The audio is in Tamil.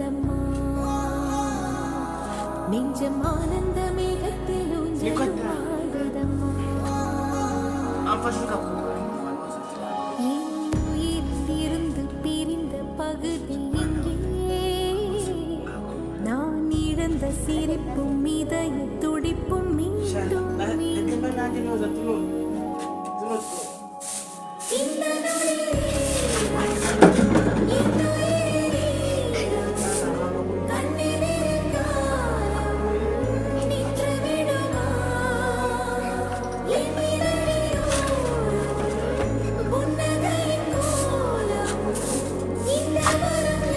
ஆடுதம்மா நெஞ்சம் ஆனந்த மேகத்தில் ஊஞ்சலும் ஆடுதம்மா என் உயிரிலிருந்து பிரிந்த பகுதி எங்கே நான் இழந்த சிரிப்பும் இதய துடிப்பும் மீண்டும்